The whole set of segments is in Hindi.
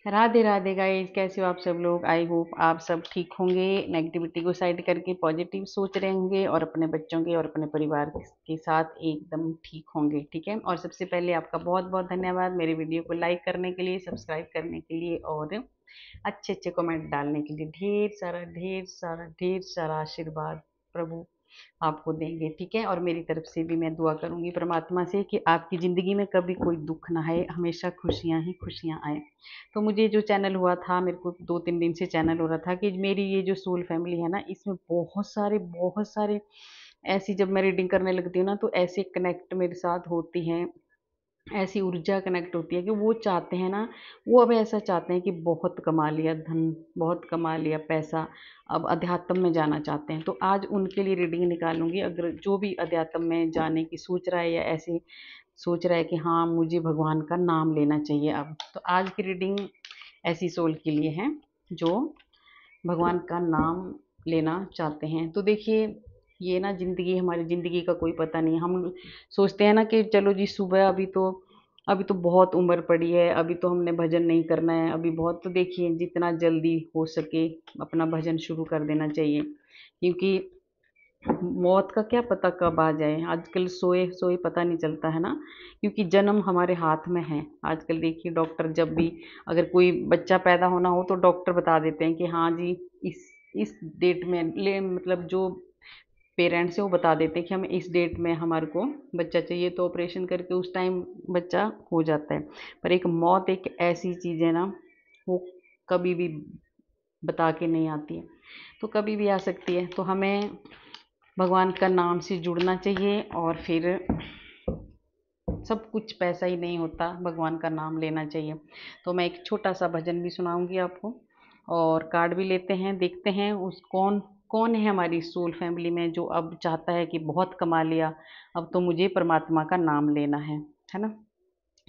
राधे राधे गाइस, कैसे हो आप सब लोग। आई होप आप सब ठीक होंगे, नेगेटिविटी को साइड करके पॉजिटिव सोच रहे होंगे और अपने बच्चों के और अपने परिवार के साथ एकदम ठीक होंगे। ठीक है, और सबसे पहले आपका बहुत बहुत धन्यवाद मेरे वीडियो को लाइक करने के लिए, सब्सक्राइब करने के लिए और अच्छे अच्छे कमेंट डालने के लिए। ढेर सारा ढेर सारा ढेर सारा आशीर्वाद प्रभु आपको देंगे। ठीक है, और मेरी तरफ से भी मैं दुआ करूंगी परमात्मा से कि आपकी ज़िंदगी में कभी कोई दुख ना आए, हमेशा खुशियां ही खुशियां आए। तो मुझे जो चैनल हुआ था, मेरे को 2-3 दिन से चैनल हो रहा था कि मेरी ये जो सोल फैमिली है ना, इसमें बहुत सारे ऐसी, जब मैं रीडिंग करने लगती हूँ ना, तो ऐसे कनेक्ट मेरे साथ होती हैं, ऐसी ऊर्जा कनेक्ट होती है कि वो चाहते हैं ना, वो अब ऐसा चाहते हैं कि बहुत कमा लिया धन, बहुत कमा लिया पैसा, अब अध्यात्म में जाना चाहते हैं। तो आज उनके लिए रीडिंग निकालूंगी। अगर जो भी अध्यात्म में जाने की सोच रहा है या ऐसे सोच रहा है कि हाँ मुझे भगवान का नाम लेना चाहिए अब, तो आज की रीडिंग ऐसी सोल के लिए है जो भगवान का नाम लेना चाहते हैं। तो देखिए, ये ना ज़िंदगी, हमारी ज़िंदगी का कोई पता नहीं। हम सोचते हैं ना कि चलो जी सुबह, अभी तो बहुत उम्र पड़ी है, अभी तो हमने भजन नहीं करना है, अभी बहुत। तो देखिए, जितना जल्दी हो सके अपना भजन शुरू कर देना चाहिए, क्योंकि मौत का क्या पता कब आ जाए। आजकल सोए सोए पता नहीं चलता है ना, क्योंकि जन्म हमारे हाथ में है। आजकल देखिए, डॉक्टर जब भी, अगर कोई बच्चा पैदा होना हो तो डॉक्टर बता देते हैं कि हाँ जी इस डेट में ले, मतलब जो पेरेंट्स है वो बता देते हैं कि हमें इस डेट में हमारे को बच्चा चाहिए, तो ऑपरेशन करके उस टाइम बच्चा हो जाता है। पर एक मौत एक ऐसी चीज़ है ना, वो कभी भी बता के नहीं आती है, तो कभी भी आ सकती है। तो हमें भगवान का नाम से जुड़ना चाहिए, और फिर सब कुछ पैसा ही नहीं होता, भगवान का नाम लेना चाहिए। तो मैं एक छोटा सा भजन भी सुनाऊंगी आपको, और कार्ड भी लेते हैं, देखते हैं उस कौन कौन है हमारी सोल फैमिली में जो अब चाहता है कि बहुत कमा लिया, अब तो मुझे परमात्मा का नाम लेना है ना।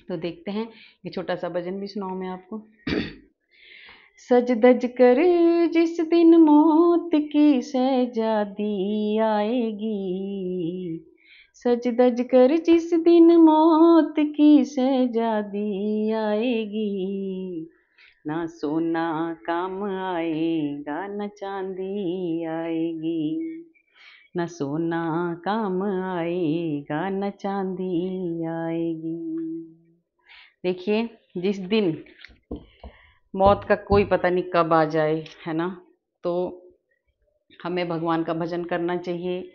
तो देखते हैं, ये छोटा सा भजन भी सुनाऊं मैं आपको। सज धज कर जिस दिन मौत की शहजादी आएगी, सज धज कर जिस दिन मौत की शहजादी आएगी, ना सोना काम आएगा न चांदी आएगी, न सोना काम आएगा न चांदी आएगी। देखिए, जिस दिन मौत का कोई पता नहीं कब आ जाए, है ना, तो हमें भगवान का भजन करना चाहिए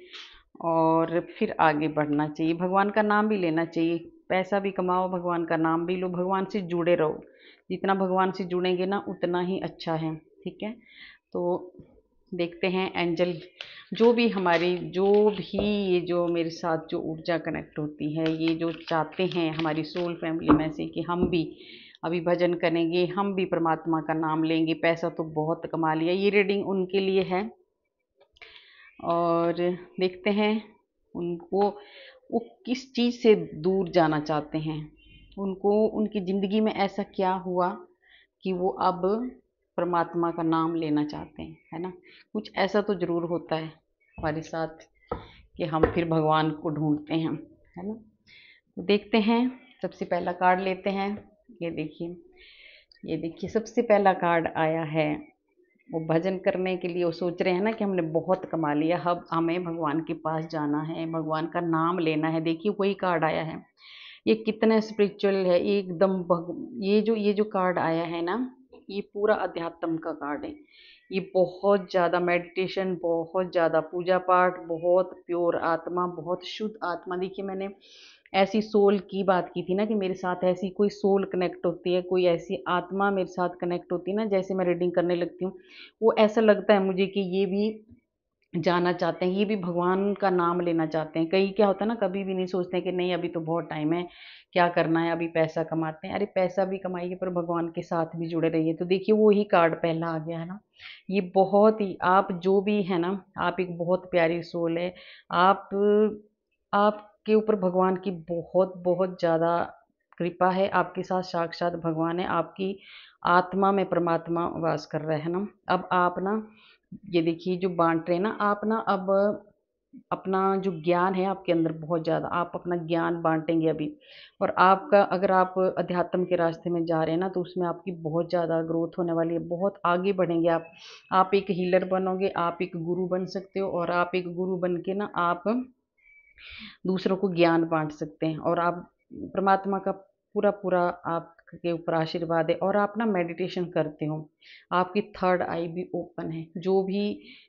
और फिर आगे बढ़ना चाहिए, भगवान का नाम भी लेना चाहिए। पैसा भी कमाओ, भगवान का नाम भी लो, भगवान से जुड़े रहो। जितना भगवान से जुड़ेंगे ना, उतना ही अच्छा है। ठीक है, तो देखते हैं एंजल, जो भी ये जो मेरे साथ जो ऊर्जा कनेक्ट होती है, ये जो चाहते हैं हमारी सोल फैमिली में से कि हम भी अभी भजन करेंगे, हम भी परमात्मा का नाम लेंगे, पैसा तो बहुत कमा लिया, ये रीडिंग उनके लिए है। और देखते हैं उनको, वो किस चीज़ से दूर जाना चाहते हैं, उनको उनकी ज़िंदगी में ऐसा क्या हुआ कि वो अब परमात्मा का नाम लेना चाहते हैं, है ना। कुछ ऐसा तो ज़रूर होता है हमारे साथ कि हम फिर भगवान को ढूंढते हैं, है ना। तो देखते हैं, सबसे पहला कार्ड लेते हैं। ये देखिए, ये देखिए, सबसे पहला कार्ड आया है, वो भजन करने के लिए वो सोच रहे हैं ना कि हमने बहुत कमा लिया, अब हमें भगवान के पास जाना है, भगवान का नाम लेना है। देखिए, वही कार्ड आया है, ये कितना स्पिरिचुअल है एकदम। ये जो कार्ड आया है ना, ये पूरा अध्यात्म का कार्ड है। ये बहुत ज़्यादा मेडिटेशन, बहुत ज़्यादा पूजा पाठ, बहुत प्योर आत्मा, बहुत शुद्ध आत्मा। देखिए, मैंने ऐसी सोल की बात की थी ना कि मेरे साथ ऐसी कोई सोल कनेक्ट होती है, कोई ऐसी आत्मा मेरे साथ कनेक्ट होती है ना, जैसे मैं रीडिंग करने लगती हूँ, वो ऐसा लगता है मुझे कि ये भी जाना चाहते हैं, ये भी भगवान का नाम लेना चाहते हैं। कई क्या होता है ना, कभी भी नहीं सोचते हैं कि नहीं अभी तो बहुत टाइम है, क्या करना है, अभी पैसा कमाते हैं। अरे पैसा भी कमाइए पर भगवान के साथ भी जुड़े रहिए। तो देखिए, वो ही कार्ड पहला आ गया है ना। ये बहुत ही, आप जो भी है ना, आप एक बहुत प्यारी सोल है। आप आपके ऊपर भगवान की बहुत बहुत ज़्यादा कृपा है, आपके साथ साक्षात भगवान है, आपकी आत्मा में परमात्मा वास कर रहा है ना। अब आप ना, ये देखिए जो बांट रहे हैं ना, आप ना अब अपना जो ज्ञान है आपके अंदर बहुत ज़्यादा, आप अपना ज्ञान बांटेंगे अभी। और आपका अगर आप अध्यात्म के रास्ते में जा रहे हैं ना, तो उसमें आपकी बहुत ज़्यादा ग्रोथ होने वाली है, बहुत आगे बढ़ेंगे आप एक हीलर बनोगे, आप एक गुरु बन सकते हो, और आप एक गुरु बन के ना आप दूसरों को ज्ञान बांट सकते हैं। और आप परमात्मा का पूरा पूरा आपके ऊपर आशीर्वाद है। और आप ना मेडिटेशन करते हो, आपकी थर्ड आई भी ओपन है।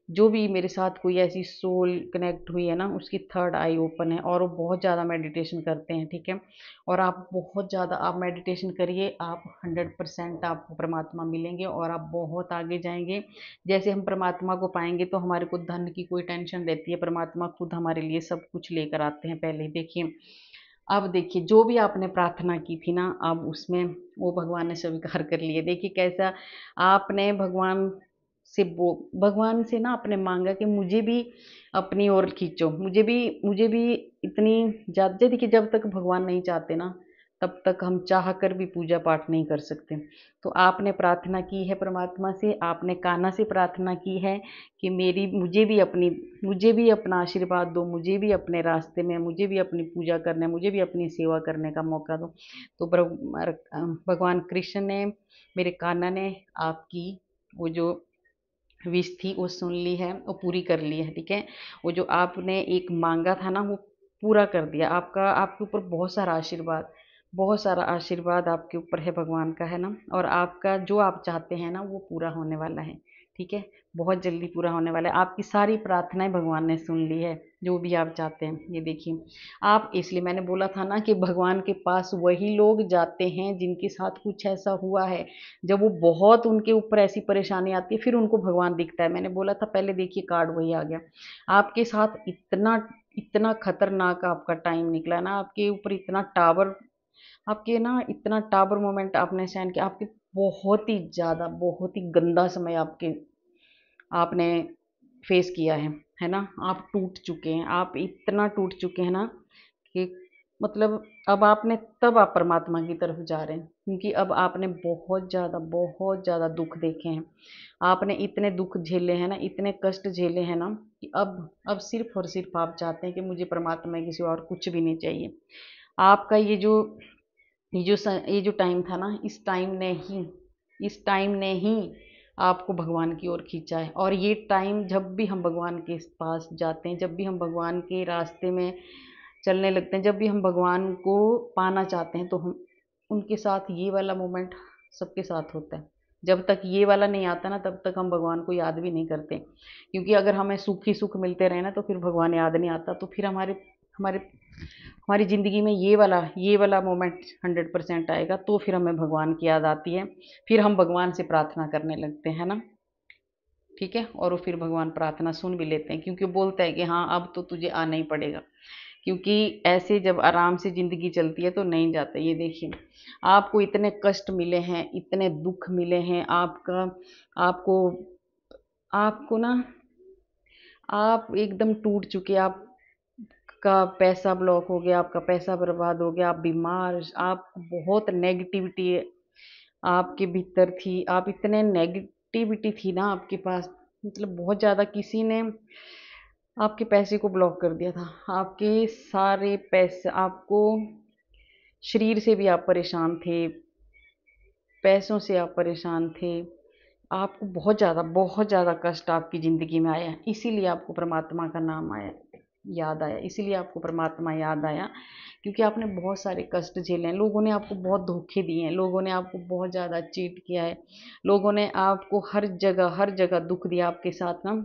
जो भी मेरे साथ कोई ऐसी सोल कनेक्ट हुई है ना, उसकी थर्ड आई ओपन है, और वो बहुत ज़्यादा मेडिटेशन करते हैं, ठीक है। और आप बहुत ज़्यादा आप मेडिटेशन करिए, आप 100% आपको परमात्मा मिलेंगे, और आप बहुत आगे जाएंगे। जैसे हम परमात्मा को पाएंगे तो हमारे को धन की कोई टेंशन रहती है, परमात्मा खुद हमारे लिए सब कुछ लेकर आते हैं पहले। देखिए, अब देखिए, जो भी आपने प्रार्थना की थी ना, अब उसमें वो भगवान ने स्वीकार कर लिए। देखिए कैसा आपने भगवान से ना आपने मांगा कि मुझे भी अपनी ओर खींचो, मुझे भी इतनी ज़्यादा। देखिए, जब तक भगवान नहीं चाहते ना, तब तक हम चाह कर भी पूजा पाठ नहीं कर सकते। तो आपने प्रार्थना की है परमात्मा से, आपने कान्हा से प्रार्थना की है कि मेरी मुझे भी अपना आशीर्वाद दो, मुझे भी अपने रास्ते में, मुझे भी अपनी पूजा करने, मुझे भी अपनी सेवा करने का मौका दो। तो भगवान कृष्ण ने, मेरे कान्हा ने आपकी वो जो विश थी वो सुन ली है, वो पूरी कर ली है, ठीक है। वो जो आपने एक मांगा था ना, वो पूरा कर दिया। आपके ऊपर बहुत सारा आशीर्वाद आपके ऊपर है भगवान का, है ना। और आपका जो आप चाहते हैं ना, वो पूरा होने वाला है, ठीक है। बहुत जल्दी पूरा होने वाला है। आपकी सारी प्रार्थनाएं भगवान ने सुन ली है, जो भी आप चाहते हैं। ये देखिए, आप इसलिए मैंने बोला था ना कि भगवान के पास वही लोग जाते हैं जिनके साथ कुछ ऐसा हुआ है, जब वो बहुत उनके ऊपर ऐसी परेशानी आती है, फिर उनको भगवान दिखता है। मैंने बोला था पहले, देखिए कार्ड वही आ गया। आपके साथ इतना इतना खतरनाक आपका टाइम निकला ना, आपके ऊपर आपके ना इतना टावर मोमेंट आपने सहन किया, आपके बहुत ही ज्यादा, बहुत ही गंदा समय आपने फेस किया है ना। आप टूट चुके हैं, आप इतना टूट चुके हैं ना कि मतलब तब आप परमात्मा की तरफ जा रहे हैं, क्योंकि अब आपने बहुत ज़्यादा दुख देखे हैं। आपने इतने दुख झेले हैं ना, इतने कष्ट झेले हैं ना, कि अब सिर्फ और सिर्फ आप चाहते हैं कि मुझे परमात्मा के सिवा और कुछ भी नहीं चाहिए। आपका ये जो टाइम था ना, इस टाइम ने ही आपको भगवान की ओर खींचा है। और ये टाइम, जब भी हम भगवान के पास जाते हैं, जब भी हम भगवान के रास्ते में चलने लगते हैं, जब भी हम भगवान को पाना चाहते हैं, तो हम उनके साथ ये वाला मोमेंट सबके साथ होता है। जब तक ये वाला नहीं आता ना, तब तक हम भगवान को याद भी नहीं करते, क्योंकि अगर हमें सुख ही सुख मिलते रहे ना, तो फिर भगवान याद नहीं आता। तो फिर हमारे हमारी ज़िंदगी में ये वाला मोमेंट 100% आएगा, तो फिर हमें भगवान की याद आती है। फिर हम भगवान से प्रार्थना करने लगते हैं ना, ठीक है। और वो फिर भगवान प्रार्थना सुन भी लेते हैं, क्योंकि वो बोलता है कि हाँ, अब तो तुझे आना ही पड़ेगा। क्योंकि ऐसे जब आराम से ज़िंदगी चलती है तो नहीं जाते। ये देखिए, आपको इतने कष्ट मिले हैं, इतने दुख मिले हैं, आपको आपको ना, आप एकदम टूट चुके, आपका पैसा ब्लॉक हो गया, आपका पैसा बर्बाद हो गया, आप बीमार, आप बहुत नेगेटिविटी आपके भीतर थी, आप इतने नेगेटिविटी थी ना आपके पास, मतलब बहुत ज़्यादा। किसी ने आपके पैसे को ब्लॉक कर दिया था, आपके सारे पैसे, आपको शरीर से भी आप परेशान थे, पैसों से आप परेशान थे, आपको बहुत ज़्यादा कष्ट आपकी ज़िंदगी में आया, इसीलिए आपको परमात्मा का नाम याद आया, इसीलिए आपको परमात्मा याद आया, क्योंकि आपने बहुत सारे कष्ट झेले हैं। लोगों ने आपको बहुत धोखे दिए हैं, लोगों ने आपको बहुत ज़्यादा चीट किया है, लोगों ने आपको हर जगह दुख दिया। आपके साथ ना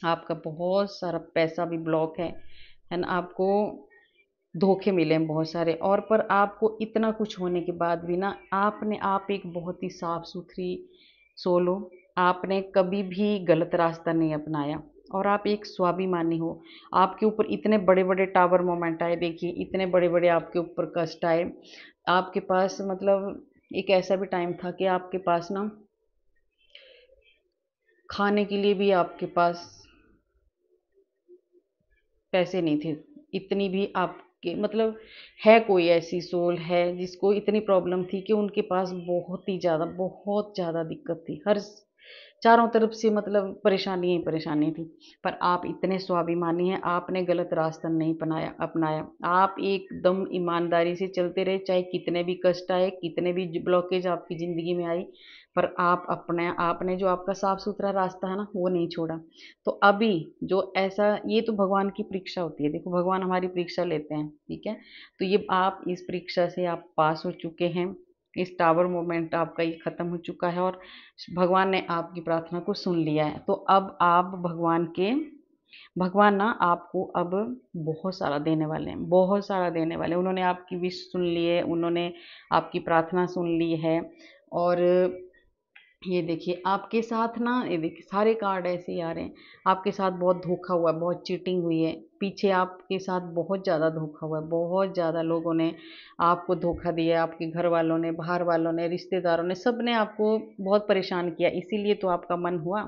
आपका बहुत सारा पैसा भी ब्लॉक है ना, आपको धोखे मिले हैं बहुत सारे। और पर आपको इतना कुछ होने के बाद भी ना, आप एक बहुत ही साफ सुथरी सोल हो, आपने कभी भी गलत रास्ता नहीं अपनाया, और आप एक स्वाभिमानी हो। आपके ऊपर इतने बड़े बड़े टावर मोमेंट आए, देखिए इतने बड़े बड़े आपके ऊपर कष्ट आए। आपके पास मतलब एक ऐसा भी टाइम था कि आपके पास ना खाने के लिए भी आपके पास पैसे नहीं थे। इतनी भी आपके मतलब, है कोई ऐसी सोल है जिसको इतनी प्रॉब्लम थी कि उनके पास बहुत ही ज़्यादा, बहुत ज़्यादा दिक्कत थी, चारों तरफ से मतलब परेशानी ही परेशानी थी। पर आप इतने स्वाभिमानी हैं, आपने गलत रास्ता नहीं अपनाया। आप एकदम ईमानदारी से चलते रहे, चाहे कितने भी कष्ट आए, कितने भी ब्लॉकेज आपकी ज़िंदगी में आई, पर आप अपने आपने जो आपका साफ-सुथरा रास्ता है ना, वो नहीं छोड़ा। तो अभी जो ऐसा, ये तो भगवान की परीक्षा होती है। देखो, भगवान हमारी परीक्षा लेते हैं, ठीक है? तो ये आप इस परीक्षा से आप पास हो चुके हैं। इस टावर मोमेंट आपका ये खत्म हो चुका है और भगवान ने आपकी प्रार्थना को सुन लिया है। तो अब आप भगवान ना आपको अब बहुत सारा देने वाले हैं, बहुत सारा देने वाले हैं। उन्होंने आपकी विश सुन ली है, उन्होंने आपकी प्रार्थना सुन ली है। और ये देखिए आपके साथ ना, ये देखिए सारे कार्ड ऐसे ही आ रहे हैं। आपके साथ बहुत धोखा हुआ है, बहुत चीटिंग हुई है, पीछे आपके साथ बहुत ज़्यादा धोखा हुआ है, बहुत ज़्यादा लोगों ने आपको धोखा दिया, आपके घर वालों ने, बाहर वालों ने, रिश्तेदारों ने, सब ने आपको बहुत परेशान किया। इसीलिए तो आपका मन हुआ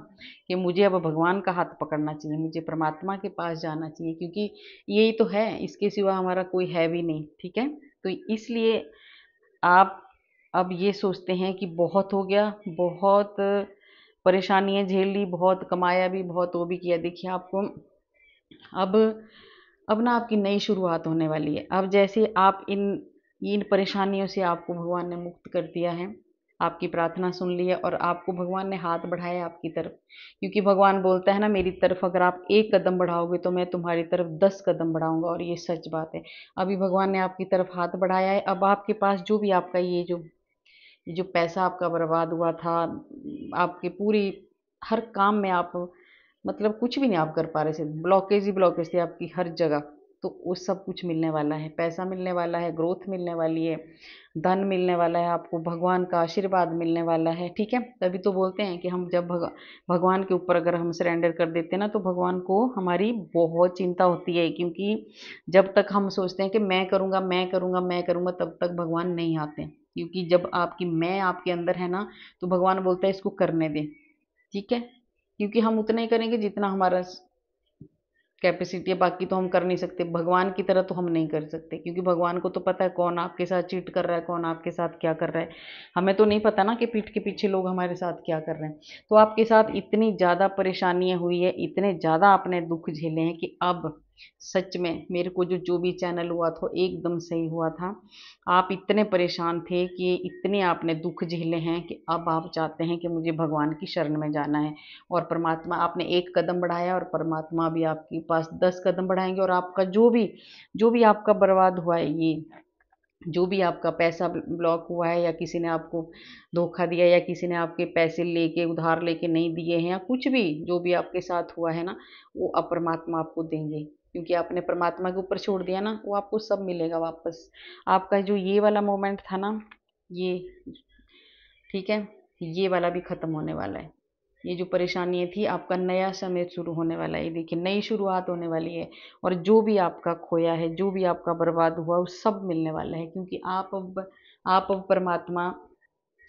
कि मुझे अब भगवान का हाथ पकड़ना चाहिए, मुझे परमात्मा के पास जाना चाहिए, क्योंकि यही तो है, इसके सिवा हमारा कोई है भी नहीं, ठीक है? तो इसलिए आप अब ये सोचते हैं कि बहुत हो गया, बहुत परेशानियाँ झेल ली, बहुत कमाया भी, बहुत वो भी किया। देखिए आपको अब अब ना आपकी नई शुरुआत होने वाली है। अब जैसे आप इन परेशानियों से आपको भगवान ने मुक्त कर दिया है, आपकी प्रार्थना सुन ली है और आपको भगवान ने हाथ बढ़ाया है आपकी तरफ। क्योंकि भगवान बोलता है ना, मेरी तरफ अगर आप 1 कदम बढ़ाओगे तो मैं तुम्हारी तरफ 10 कदम बढ़ाऊँगा, और ये सच बात है। अभी भगवान ने आपकी तरफ हाथ बढ़ाया है, अब आपके पास जो भी आपका ये जो पैसा आपका बर्बाद हुआ था, आपकी पूरी हर काम में आप मतलब कुछ भी नहीं आप कर पा रहे थे, ब्लॉकेज ही ब्लॉकेज थे आपकी हर जगह। तो वो सब कुछ मिलने वाला है, पैसा मिलने वाला है, ग्रोथ मिलने वाली है, धन मिलने वाला है, आपको भगवान का आशीर्वाद मिलने वाला है, ठीक है? तभी तो बोलते हैं कि हम जब भगवान के ऊपर अगर हम सरेंडर कर देते हैं ना, तो भगवान को हमारी बहुत चिंता होती है। क्योंकि जब तक हम सोचते हैं कि मैं करूँगा, मैं करूँगा, मैं करूँगा, तब तक भगवान नहीं आते। क्योंकि जब आपकी मैं आपके अंदर है ना, तो भगवान बोलता है इसको करने दे, ठीक है? क्योंकि हम उतना ही करेंगे जितना हमारा कैपेसिटी है, बाकी तो हम कर नहीं सकते। भगवान की तरह तो हम नहीं कर सकते, क्योंकि भगवान को तो पता है कौन आपके साथ चीट कर रहा है, कौन आपके साथ क्या कर रहा है। हमें तो नहीं पता ना कि पीठ के पीछे लोग हमारे साथ क्या कर रहे हैं। तो आपके साथ इतनी ज़्यादा परेशानियां हुई है, इतने ज़्यादा आपने दुख झेले हैं कि अब सच में मेरे को जो भी चैनल हुआ था एकदम सही हुआ था। आप इतने परेशान थे कि इतने आपने दुख झेले हैं कि अब आप चाहते हैं कि मुझे भगवान की शरण में जाना है। और परमात्मा, आपने 1 कदम बढ़ाया और परमात्मा भी आपके पास 10 कदम बढ़ाएँगे, और आपका जो भी आपका बर्बाद हुआ है, ये जो भी आपका पैसा ब्लॉक हुआ है, या किसी ने आपको धोखा दिया, या किसी ने आपके पैसे लेके उधार लेके नहीं दिए हैं, या कुछ भी जो भी आपके साथ हुआ है ना, वो अब परमात्मा आपको देंगे। क्योंकि आपने परमात्मा के ऊपर छोड़ दिया ना, वो आपको सब मिलेगा वापस। आपका जो ये वाला मोमेंट था ना, ये ठीक है, ये वाला भी खत्म होने वाला है। ये जो परेशानी थी, आपका नया समय शुरू होने वाला है। ये देखिए नई शुरुआत होने वाली है, और जो भी आपका खोया है, जो भी आपका बर्बाद हुआ, वो सब मिलने वाला है। क्योंकि आप अब परमात्मा,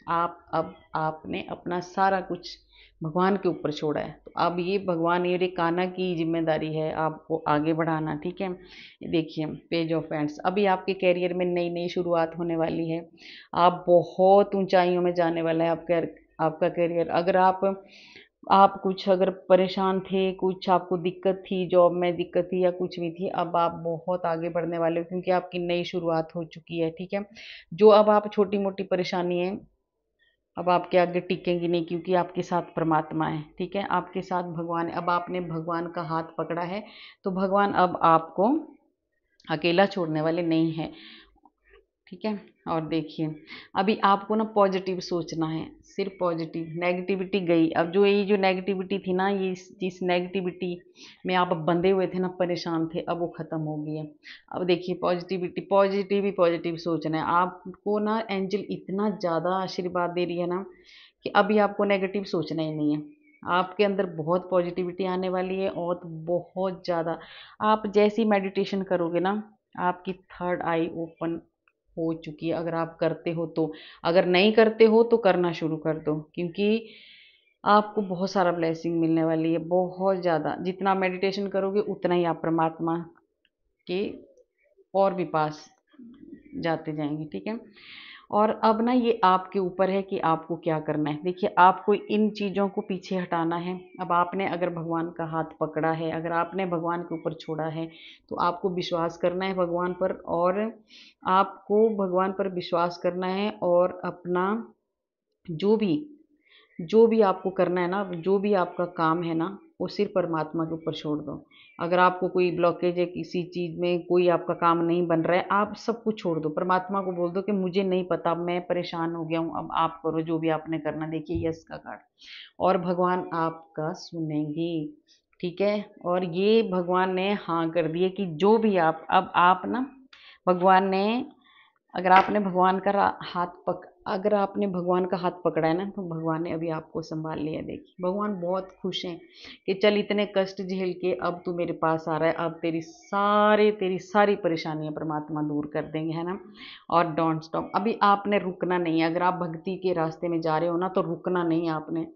आप अब आपने अपना सारा कुछ भगवान के ऊपर छोड़ा है। तो अब ये भगवान, ये कान्हा की जिम्मेदारी है आपको आगे बढ़ाना, ठीक है? ये देखिए पेज ऑफ हैंड्स, अभी आपके करियर में नई नई शुरुआत होने वाली है। आप बहुत ऊंचाइयों में जाने वाला है आपका करियर। अगर आप कुछ अगर परेशान थे, कुछ आपको दिक्कत थी, जॉब में दिक्कत थी या कुछ भी थी, अब आप बहुत आगे बढ़ने वाले हो, क्योंकि आपकी नई शुरुआत हो चुकी है, ठीक है? जो अब आप छोटी-मोटी परेशानी है, अब आपके आगे टिकेंगी नहीं, क्योंकि आपके साथ परमात्मा है, ठीक है? आपके साथ भगवान है। अब आपने भगवान का हाथ पकड़ा है, तो भगवान अब आपको अकेला छोड़ने वाले नहीं हैं। ठीक है? और देखिए अभी आपको ना पॉजिटिव सोचना है, सिर्फ पॉजिटिव। नेगेटिविटी गई। अब जो ये जो नेगेटिविटी थी ना, ये जिस नेगेटिविटी में आप बंधे हुए थे ना, परेशान थे, अब वो खत्म हो गई है। अब देखिए पॉजिटिविटी, पॉजिटिव ही पॉजिटिव सोचना है आपको ना। एंजल इतना ज़्यादा आशीर्वाद दे रही है ना कि अभी आपको नेगेटिव सोचना ही नहीं है। आपके अंदर बहुत पॉजिटिविटी आने वाली है, और बहुत ज़्यादा। आप जैसी मेडिटेशन करोगे ना, आपकी थर्ड आई ओपन हो चुकी है, अगर आप करते हो तो। अगर नहीं करते हो तो करना शुरू कर दो, क्योंकि आपको बहुत सारा ब्लेसिंग मिलने वाली है, बहुत ज़्यादा। जितना मेडिटेशन करोगे उतना ही आप परमात्मा के और भी पास जाते जाएंगे, ठीक है? और अब ना ये आपके ऊपर है कि आपको क्या करना है। देखिए, आपको इन चीज़ों को पीछे हटाना है। अब आपने अगर भगवान का हाथ पकड़ा है, अगर आपने भगवान के ऊपर छोड़ा है, तो आपको विश्वास करना है भगवान पर, और आपको भगवान पर विश्वास करना है, और अपना जो भी जो भी आपको करना है ना, जो भी आपका काम है ना, वो सिर्फ परमात्मा के ऊपर छोड़ दो। अगर आपको कोई ब्लॉकेज है किसी चीज़ में, कोई आपका काम नहीं बन रहा है, आप सब कुछ छोड़ दो। परमात्मा को बोल दो कि मुझे नहीं पता, मैं परेशान हो गया हूँ, अब आप करो जो भी आपने करना। देखिए, यस का कार्ड, और भगवान आपका सुनेंगे, ठीक है। और ये भगवान ने हाँ कर दिए कि जो भी आप, अब आप ना, भगवान ने, अगर आपने भगवान का अगर आपने भगवान का हाथ पकड़ा है ना, तो भगवान ने अभी आपको संभाल लिया। देखिए, भगवान बहुत खुश हैं कि चल इतने कष्ट झेल के अब तू मेरे पास आ रहा है, अब तेरी सारी परेशानियां परमात्मा दूर कर देंगे, है ना। और डोंट स्टॉप, अभी आपने रुकना नहीं है। अगर आप भक्ति के रास्ते में जा रहे हो ना, तो रुकना नहीं। आपने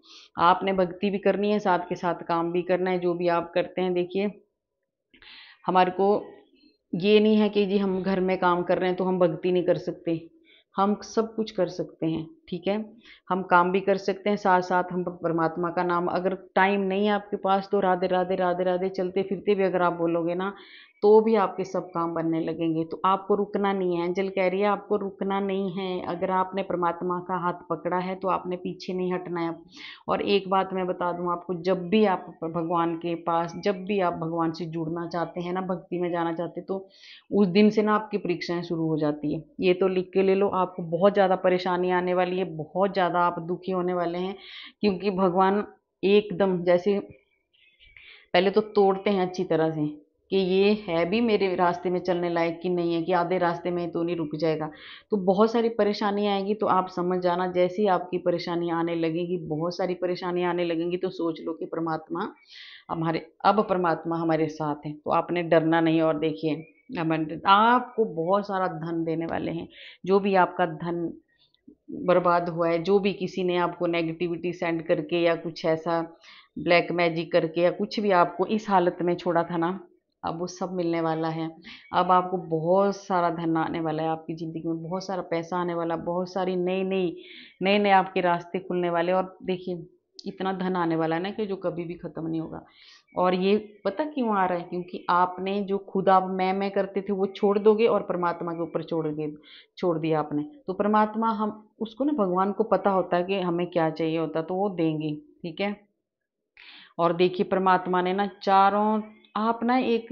आपने भक्ति भी करनी है, साथ के साथ काम भी करना है, जो भी आप करते हैं। देखिए, हमारे को ये नहीं है कि जी हम घर में काम कर रहे हैं तो हम भक्ति नहीं कर सकते। हम सब कुछ कर सकते हैं, ठीक है। हम काम भी कर सकते हैं, साथ साथ हम परमात्मा का नाम, अगर टाइम नहीं है आपके पास, तो राधे राधे राधे राधे चलते फिरते भी अगर आप बोलोगे ना, तो भी आपके सब काम बनने लगेंगे। तो आपको रुकना नहीं है। एंजल कह रही है आपको रुकना नहीं है। अगर आपने परमात्मा का हाथ पकड़ा है, तो आपने पीछे नहीं हटना है। और एक बात मैं बता दूं आपको, जब भी आप भगवान के पास, जब भी आप भगवान से जुड़ना चाहते हैं ना, भक्ति में जाना चाहते हैं, तो उस दिन से ना आपकी परीक्षाएं शुरू हो जाती है। ये तो लिख के ले लो, आपको बहुत ज़्यादा परेशानी आने वाली है, बहुत ज़्यादा आप दुखी होने वाले हैं। क्योंकि भगवान एकदम जैसे पहले तो तोड़ते हैं अच्छी तरह से, कि ये है भी मेरे रास्ते में चलने लायक कि नहीं है, कि आधे रास्ते में तो नहीं रुक जाएगा। तो बहुत सारी परेशानी आएगी, तो आप समझ जाना, जैसे ही आपकी परेशानी आने लगेगी, बहुत सारी परेशानी आने लगेंगी, तो सोच लो कि परमात्मा अब परमात्मा हमारे साथ है, तो आपने डरना नहीं। और देखिए, आपको बहुत सारा धन देने वाले हैं। जो भी आपका धन बर्बाद हुआ है, जो भी किसी ने आपको नेगेटिविटी सेंड करके या कुछ ऐसा ब्लैक मैजिक करके या कुछ भी आपको इस हालत में छोड़ा था ना, अब वो सब मिलने वाला है। अब आपको बहुत सारा धन आने वाला है, आपकी ज़िंदगी में बहुत सारा पैसा आने वाला, बहुत सारी नई नए आपके रास्ते खुलने वाले। और देखिए, इतना धन आने वाला है ना कि जो कभी भी ख़त्म नहीं होगा। और ये पता क्यों आ रहा है? क्योंकि आपने जो खुद आप मैं करते थे वो छोड़ दोगे, और परमात्मा के ऊपर छोड़ दिया आपने। तो परमात्मा, हम उसको ना, भगवान को पता होता है कि हमें क्या चाहिए होता, तो वो देंगे, ठीक है। और देखिए, परमात्मा ने ना चारों, आप ना एक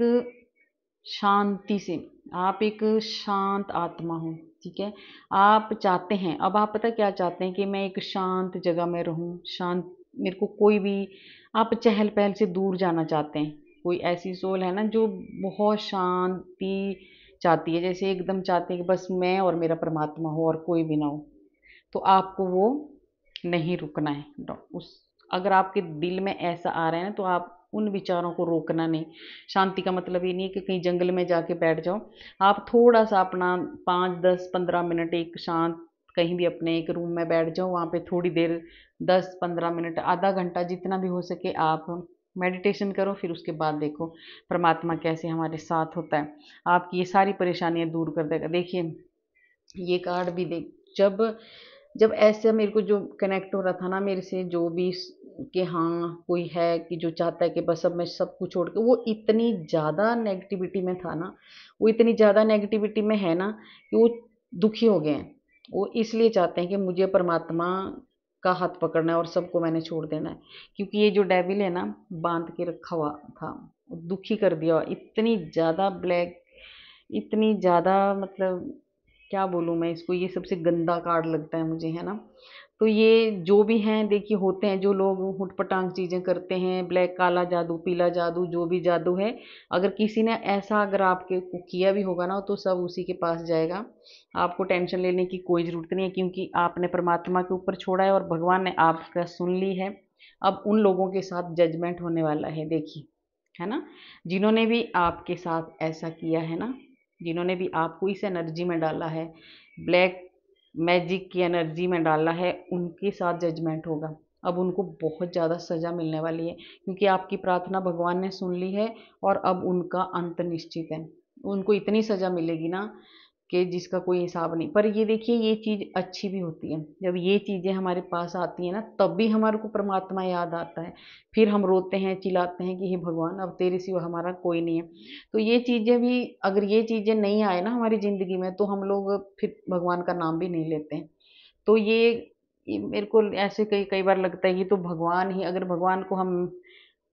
शांति से, आप एक शांत आत्मा हो, ठीक है। आप चाहते हैं, अब आप पता क्या चाहते हैं, कि मैं एक शांत जगह में रहूं, शांत, मेरे को कोई भी, आप चहल पहल से दूर जाना चाहते हैं। कोई ऐसी सोल है ना जो बहुत शांति चाहती है, जैसे एकदम चाहते हैं कि बस मैं और मेरा परमात्मा हो और कोई भी ना हो। तो आपको वो नहीं रुकना है। उस अगर आपके दिल में ऐसा आ रहा है ना, तो आप उन विचारों को रोकना नहीं। शांति का मतलब ये नहीं है कि कहीं जंगल में जाके बैठ जाओ। आप थोड़ा सा अपना 5, 10, 15 मिनट एक शांत, कहीं भी अपने एक रूम में बैठ जाओ, वहाँ पे थोड़ी देर, 10, 15 मिनट, आधा घंटा, जितना भी हो सके आप मेडिटेशन करो। फिर उसके बाद देखो परमात्मा कैसे हमारे साथ होता है, आपकी ये सारी परेशानियां दूर कर देगा। देखिए, ये कार्ड भी देख, जब जब ऐसे मेरे को जो कनेक्ट हो रहा था ना मेरे से, जो भी कि हाँ कोई है कि जो चाहता है कि बस अब मैं सब कुछ छोड़ के, वो इतनी ज़्यादा नेगेटिविटी में था ना, वो इतनी ज़्यादा नेगेटिविटी में है ना, कि वो दुखी हो गए हैं। वो इसलिए चाहते हैं कि मुझे परमात्मा का हाथ पकड़ना है और सबको मैंने छोड़ देना है। क्योंकि ये जो डेविल है ना, बांध के रखा हुआ था, दुखी कर दिया इतनी ज़्यादा, ब्लैक, इतनी ज़्यादा, मतलब क्या बोलूँ मैं इसको, ये सबसे गंदा कार्ड लगता है मुझे, है ना। तो ये जो भी हैं, देखिए, होते हैं जो लोग हुटपटांग चीज़ें करते हैं, ब्लैक, काला जादू, पीला जादू, जो भी जादू है, अगर किसी ने ऐसा अगर आपके को किया भी होगा ना, तो सब उसी के पास जाएगा। आपको टेंशन लेने की कोई ज़रूरत नहीं है, क्योंकि आपने परमात्मा के ऊपर छोड़ा है और भगवान ने आपका सुन ली है। अब उन लोगों के साथ जजमेंट होने वाला है, देखिए, है ना। जिन्होंने भी आपके साथ ऐसा किया है ना, जिन्होंने भी आपको इस एनर्जी में डाला है, ब्लैक मैजिक की एनर्जी में डाला है, उनके साथ जजमेंट होगा। अब उनको बहुत ज़्यादा सज़ा मिलने वाली है, क्योंकि आपकी प्रार्थना भगवान ने सुन ली है, और अब उनका अंत निश्चित है। उनको इतनी सज़ा मिलेगी ना, कि जिसका कोई हिसाब नहीं। पर ये देखिए, ये चीज़ अच्छी भी होती है, जब ये चीज़ें हमारे पास आती हैं ना, तब भी हमारे को परमात्मा याद आता है। फिर हम रोते हैं, चिल्लाते हैं कि हे भगवान, अब तेरे सिवा हमारा कोई नहीं है। तो ये चीज़ें भी, अगर ये चीज़ें नहीं आए ना हमारी ज़िंदगी में, तो हम लोग फिर भगवान का नाम भी नहीं लेते हैं। तो ये मेरे को ऐसे कई कई बार लगता है कि तो भगवान ही, अगर भगवान को हम,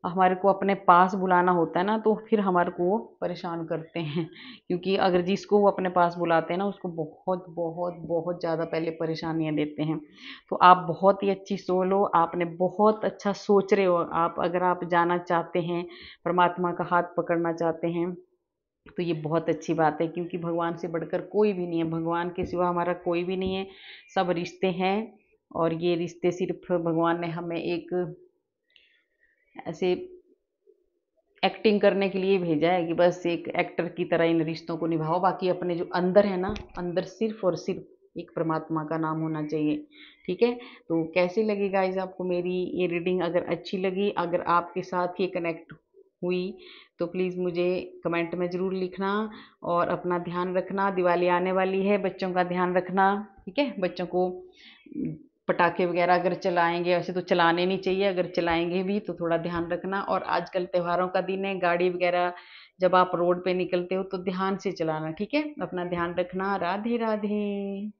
हमारे को अपने पास बुलाना होता है ना, तो फिर हमारे को वो परेशान करते हैं। क्योंकि अगर जिसको वो अपने पास बुलाते हैं ना, उसको बहुत बहुत बहुत ज़्यादा पहले परेशानियां देते हैं। तो आप बहुत ही अच्छी सोच लो, आपने बहुत अच्छा सोच रहे हो। आप अगर आप जाना चाहते हैं, परमात्मा का हाथ पकड़ना चाहते हैं, तो ये बहुत अच्छी बात है, क्योंकि भगवान से बढ़कर कोई भी नहीं है, भगवान के सिवा हमारा कोई भी नहीं है। सब रिश्ते हैं, और ये रिश्ते सिर्फ भगवान ने हमें एक ऐसे एक्टिंग करने के लिए भेजा है कि बस एक एक्टर की तरह इन रिश्तों को निभाओ। बाकी अपने जो अंदर है ना, अंदर सिर्फ और सिर्फ एक परमात्मा का नाम होना चाहिए। ठीक है। तो कैसी लगी गाइज आपको मेरी ये रीडिंग? अगर अच्छी लगी, अगर आपके साथ ये कनेक्ट हुई, तो प्लीज़ मुझे कमेंट में ज़रूर लिखना। और अपना ध्यान रखना, दिवाली आने वाली है, बच्चों का ध्यान रखना। ठीक है। बच्चों को पटाखे वगैरह अगर चलाएंगे, वैसे तो चलाने नहीं चाहिए, अगर चलाएंगे भी तो थोड़ा ध्यान रखना। और आजकल त्योहारों का दिन है, गाड़ी वगैरह जब आप रोड पे निकलते हो तो ध्यान से चलाना। ठीक है। अपना ध्यान रखना। राधे राधे।